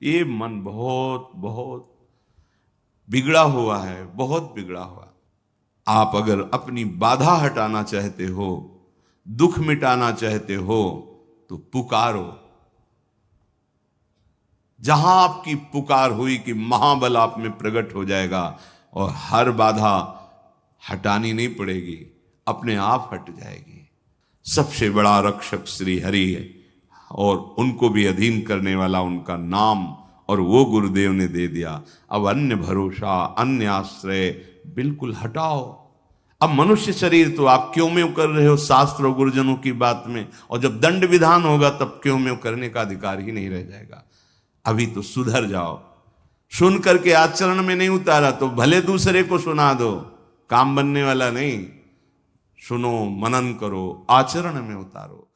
ये मन बहुत बहुत बिगड़ा हुआ है, बहुत बिगड़ा हुआ। आप अगर अपनी बाधा हटाना चाहते हो, दुख मिटाना चाहते हो, तो पुकारो। जहां आपकी पुकार हुई कि महाबल आप में प्रकट हो जाएगा और हर बाधा हटानी नहीं पड़ेगी, अपने आप हट जाएगी। सबसे बड़ा रक्षक श्री हरि है और उनको भी अधीन करने वाला उनका नाम, और वो गुरुदेव ने दे दिया। अब अन्य भरोसा, अन्य आश्रय बिल्कुल हटाओ। अब मनुष्य शरीर तो आप क्यों में कर रहे हो शास्त्र और गुरुजनों की बात में, और जब दंड विधान होगा तब क्यों में करने का अधिकार ही नहीं रह जाएगा। अभी तो सुधर जाओ। सुन करके आचरण में नहीं उतारा तो भले दूसरे को सुना दो, काम बनने वाला नहीं। सुनो, मनन करो, आचरण में उतारो।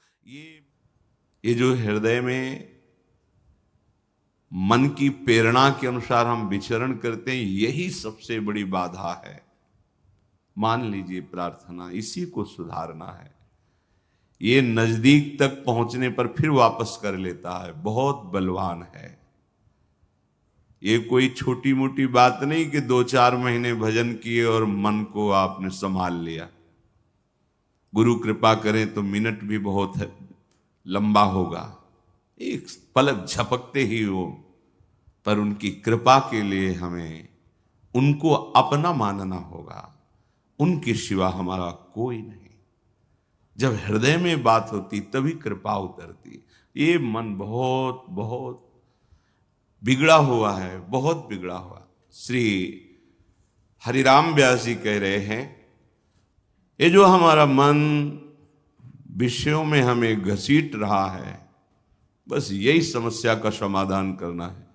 ये जो हृदय में मन की प्रेरणा के अनुसार हम विचरण करते हैं, यही सबसे बड़ी बाधा है। मान लीजिए प्रार्थना, इसी को सुधारना है। ये नजदीक तक पहुंचने पर फिर वापस कर लेता है, बहुत बलवान है। ये कोई छोटी मोटी बात नहीं कि 2-4 महीने भजन किए और मन को आपने संभाल लिया। गुरु कृपा करें तो मिनट भी बहुत है, लंबा होगा, एक पलक झपकते ही हो। पर उनकी कृपा के लिए हमें उनको अपना मानना होगा। उनके सिवा हमारा कोई नहीं। जब हृदय में बात होती तभी कृपा उतरती। ये मन बहुत बहुत बिगड़ा हुआ है, बहुत बिगड़ा हुआ। श्री हरिराम व्यास जी कह रहे हैं, ये जो हमारा मन विषयों में हमें घसीट रहा है, बस यही समस्या का समाधान करना है।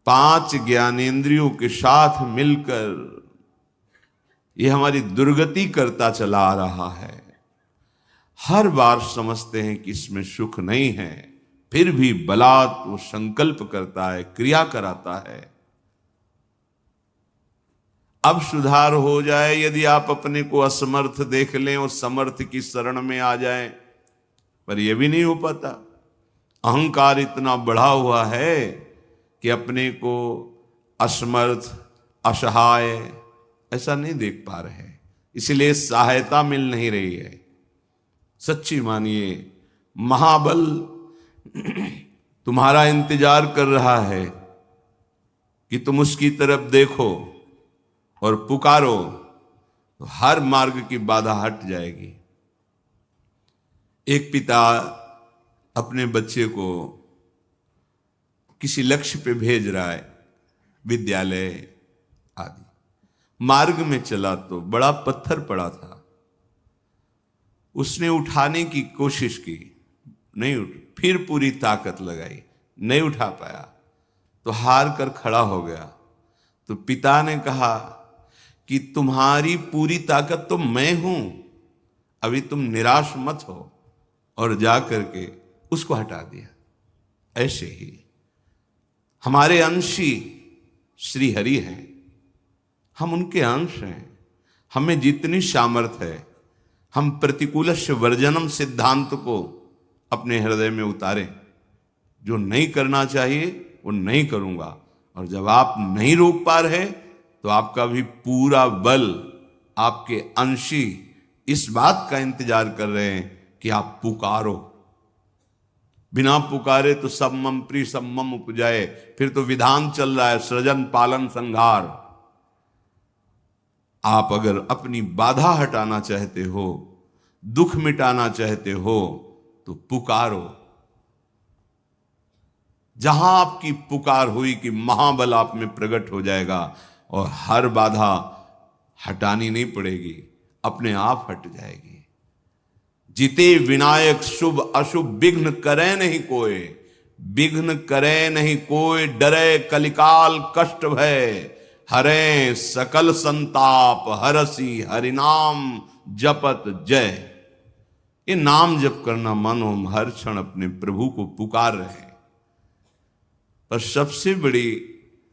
5 ज्ञानेंद्रियों के साथ मिलकर ये हमारी दुर्गति करता चला आ रहा है। हर बार समझते हैं कि इसमें सुख नहीं है, फिर भी बलात् वो संकल्प करता है, क्रिया कराता है। अब सुधार हो जाए यदि आप अपने को असमर्थ देख लें और समर्थ की शरण में आ जाएं, पर यह भी नहीं हो पाता। अहंकार इतना बढ़ा हुआ है कि अपने को असमर्थ, असहाय ऐसा नहीं देख पा रहे हैं, इसलिए सहायता मिल नहीं रही है। सच्ची मानिए, महाबल तुम्हारा इंतजार कर रहा है कि तुम उसकी तरफ देखो और पुकारो, तो हर मार्ग की बाधा हट जाएगी। एक पिता अपने बच्चे को किसी लक्ष्य पे भेज रहा है, विद्यालय आदि। मार्ग में चला तो बड़ा पत्थर पड़ा था। उसने उठाने की कोशिश की, नहीं उठ, फिर पूरी ताकत लगाई, नहीं उठा पाया तो हार कर खड़ा हो गया। तो पिता ने कहा कि तुम्हारी पूरी ताकत तो मैं हूं, अभी तुम निराश मत हो, और जा करके उसको हटा दिया। ऐसे ही हमारे अंशी श्री हरि हैं, हम उनके अंश हैं। हमें जितनी सामर्थ है, हम प्रतिकूलस्य वर्जनम सिद्धांत को अपने हृदय में उतारें। जो नहीं करना चाहिए वो नहीं करूंगा, और जब आप नहीं रोक पा रहे तो आपका भी पूरा बल, आपके अंशी इस बात का इंतजार कर रहे हैं कि आप पुकारो। बिना पुकारे तो सब मम प्री सब मम उपजाए, फिर तो विधान चल रहा है, सृजन पालन संहार। आप अगर अपनी बाधा हटाना चाहते हो, दुख मिटाना चाहते हो, तो पुकारो। जहां आपकी पुकार हुई कि महाबल आप में प्रकट हो जाएगा और हर बाधा हटानी नहीं पड़ेगी, अपने आप हट जाएगी। जिते विनायक शुभ अशुभ विघ्न करे नहीं कोई, विघ्न करे नहीं कोई, डरे कलिकाल कष्ट भय, हरे सकल संताप हरसी हरिनाम जपत जय। ये नाम जप करना मानो हम हर क्षण अपने प्रभु को पुकार रहे हैं। पर सबसे बड़ी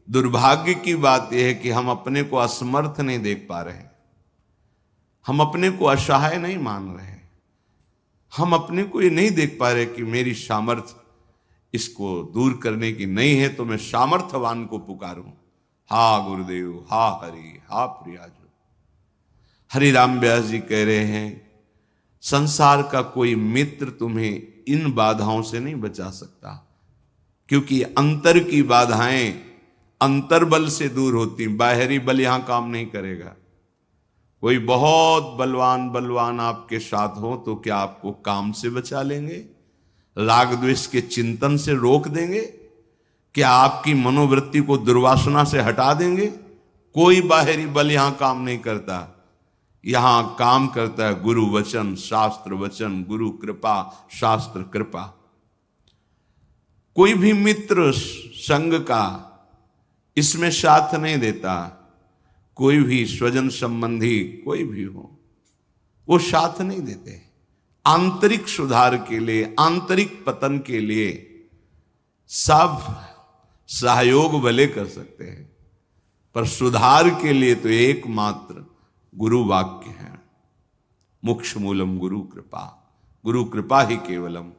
दुर्भाग्य की बात यह है कि हम अपने को असमर्थ नहीं देख पा रहे, हम अपने को असहाय नहीं मान रहे, हम अपने को ये नहीं देख पा रहे कि मेरी सामर्थ्य इसको दूर करने की नहीं है तो मैं सामर्थ्यवान को पुकारूं। हा गुरुदेव, हा हरि, हा प्रियाजू। हरिराम व्यास जी कह रहे हैं, संसार का कोई मित्र तुम्हें इन बाधाओं से नहीं बचा सकता, क्योंकि अंतर की बाधाएं अंतर्बल से दूर होती, बाहरी बल यहां काम नहीं करेगा। कोई बहुत बलवान आपके साथ हो तो क्या आपको काम से बचा लेंगे? राग द्वेष के चिंतन से रोक देंगे? क्या आपकी मनोवृत्ति को दुर्वासना से हटा देंगे? कोई बाहरी बल यहां काम नहीं करता। यहां काम करता है गुरु वचन, शास्त्र वचन, गुरु कृपा, शास्त्र कृपा। कोई भी मित्र संग का इसमें साथ नहीं देता। कोई भी स्वजन संबंधी कोई भी हो, वो साथ नहीं देते। आंतरिक सुधार के लिए, आंतरिक पतन के लिए सब सहयोग भले कर सकते हैं, पर सुधार के लिए तो एकमात्र गुरु वाक्य है। मोक्ष मूलम गुरु कृपा, गुरु कृपा ही केवलम।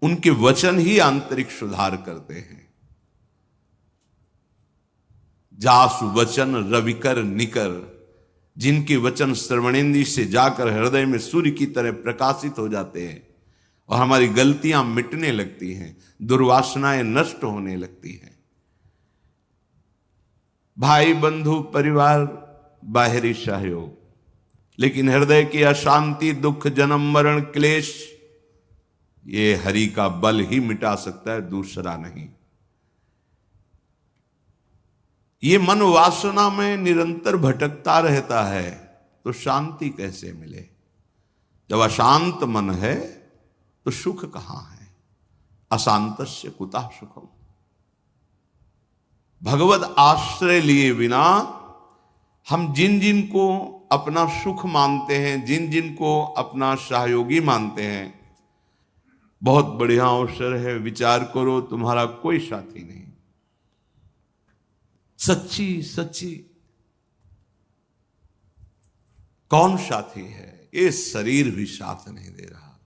उनके वचन ही आंतरिक सुधार करते हैं। जासु वचन रविकर निकर, जिनके वचन श्रवणेंद्रिय से जाकर हृदय में सूर्य की तरह प्रकाशित हो जाते हैं और हमारी गलतियां मिटने लगती हैं, दुर्वासनाएं नष्ट होने लगती हैं। भाई बंधु परिवार बाहरी सहयोग, लेकिन हृदय की अशांति, दुख, जन्म मरण, क्लेश, ये हरि का बल ही मिटा सकता है, दूसरा नहीं। ये मन वासना में निरंतर भटकता रहता है तो शांति कैसे मिले? जब अशांत मन है तो सुख कहां है? अशांतस्य कुतः सुखम। भगवत आश्रय लिए बिना हम जिन जिन को अपना सुख मानते हैं, जिन जिन को अपना सहयोगी मानते हैं, बहुत बढ़िया अवसर है, विचार करो, तुम्हारा कोई साथी नहीं। सच्ची सच्ची कौन साथी है? ये शरीर भी साथ नहीं दे रहा।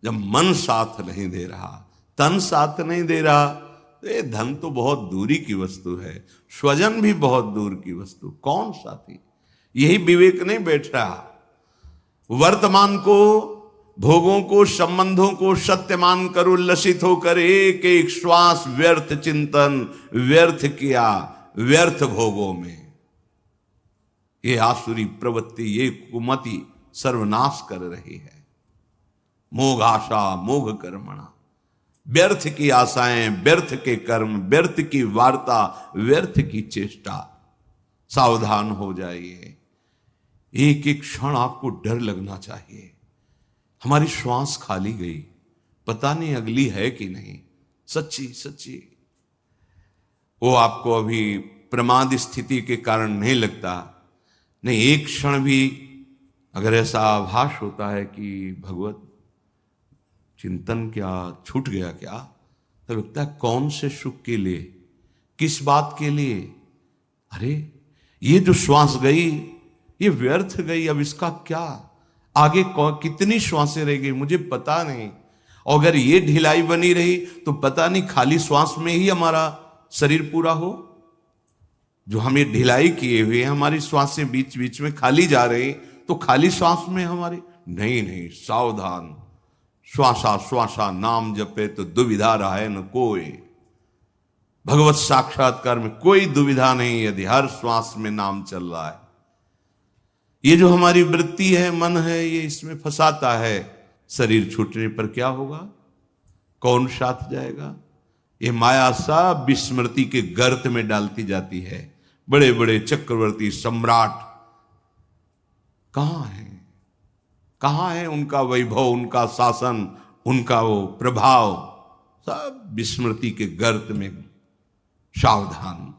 जब मन साथ नहीं दे रहा, तन साथ नहीं दे रहा, तो ये धन तो बहुत दूरी की वस्तु है, स्वजन भी बहुत दूर की वस्तु। कौन साथी? यही विवेक नहीं बैठ रहा। वर्तमान को, भोगों को, संबंधों को सत्य मानकर उल्लसित होकर एक एक श्वास व्यर्थ चिंतन, व्यर्थ किया, व्यर्थ भोगों में ये आसुरी प्रवृत्ति, ये कुमति सर्वनाश कर रही है। मोघ आशा मोघ कर्मणा, व्यर्थ की आशाएं, व्यर्थ के कर्म, व्यर्थ की वार्ता, व्यर्थ की चेष्टा। सावधान हो जाइए। एक एक क्षण आपको डर लगना चाहिए, हमारी श्वास खाली गई, पता नहीं अगली है कि नहीं। सच्ची सच्ची वो आपको अभी प्रमाद स्थिति के कारण नहीं लगता। नहीं, एक क्षण भी अगर ऐसा आभास होता है कि भगवत चिंतन क्या छूट गया क्या, तो लगता है कौन से सुख के लिए, किस बात के लिए? अरे ये जो श्वास गई ये व्यर्थ गई, अब इसका क्या? आगे कितनी श्वासें रह गई मुझे पता नहीं। और अगर ये ढिलाई बनी रही तो पता नहीं खाली श्वास में ही हमारा शरीर पूरा हो। जो हम ये ढिलाई किए हुए हमारी श्वासें बीच बीच में खाली जा रही, तो खाली श्वास में हमारी नहीं, सावधान। श्वासा श्वासा नाम जपे तो दुविधा रहा है न कोई। भगवत साक्षात्कार में कोई दुविधा नहीं यदि हर श्वास में नाम चल रहा है। ये जो हमारी वृत्ति है, मन है, ये इसमें फंसाता है। शरीर छूटने पर क्या होगा? कौन साथ जाएगा? ये माया सब विस्मृति के गर्त में डालती जाती है। बड़े बड़े चक्रवर्ती सम्राट कहां है? कहां है उनका वैभव, उनका शासन, उनका वो प्रभाव? सब विस्मृति के गर्त में। सावधान।